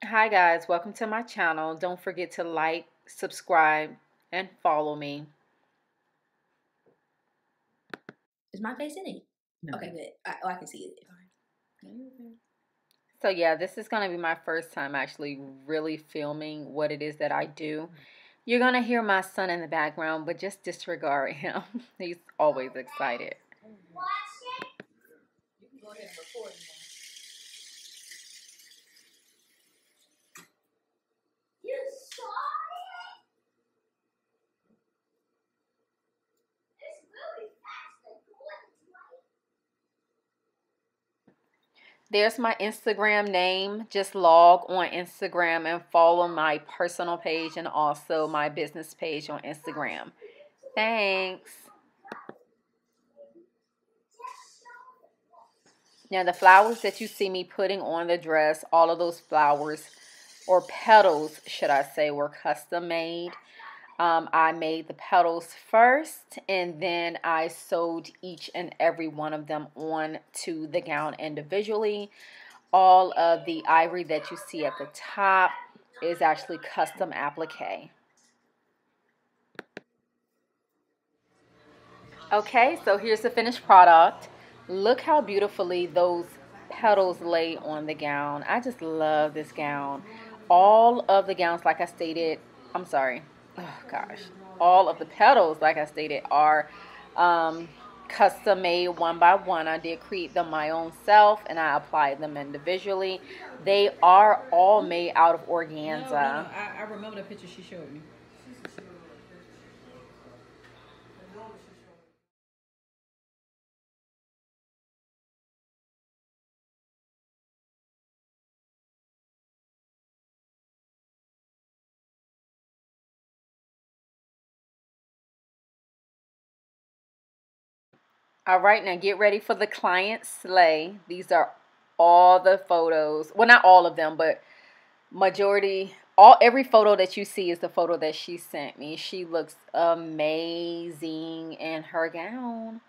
Hi guys, welcome to my channel. Don't forget to like, subscribe, and follow me. Is my face in it? No. Okay, good. I can see it. So yeah, this is going to be my first time actually really filming what it is that I do. You're going to hear my son in the background, but just disregard him. He's always excited. You can go ahead and record now. You saw it? It's really fast. There's my Instagram name. Just log on Instagram and follow my personal page and also my business page on Instagram. Thanks. Now the flowers that you see me putting on the dress, all of those flowers, or petals should I say, were custom made. I made the petals first and then I sewed each and every one of them on to the gown individually. All of the ivory that you see at the top is actually custom applique. Okay, so here's the finished product. Look how beautifully those petals lay on the gown. I just love this gown. All of the gowns, like I stated, I'm sorry, oh gosh, all of the petals, like I stated, are custom made one by one. I did create them my own self and I applied them individually. They are all made out of organza. No. I remember the picture she showed me. All right, now get ready for the client sleigh. These are all the photos. Well, not all of them, but every photo that you see is the photo that she sent me. She looks amazing in her gown.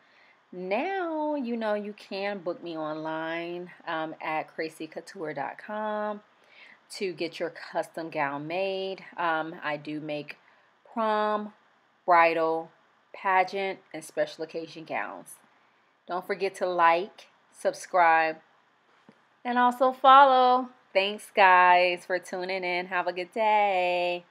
Now, you know, you can book me online at crazycouture.com to get your custom gown made. I do make prom, bridal, pageant, and special occasion gowns. Don't forget to like, subscribe, and also follow. Thanks, guys, for tuning in. Have a good day.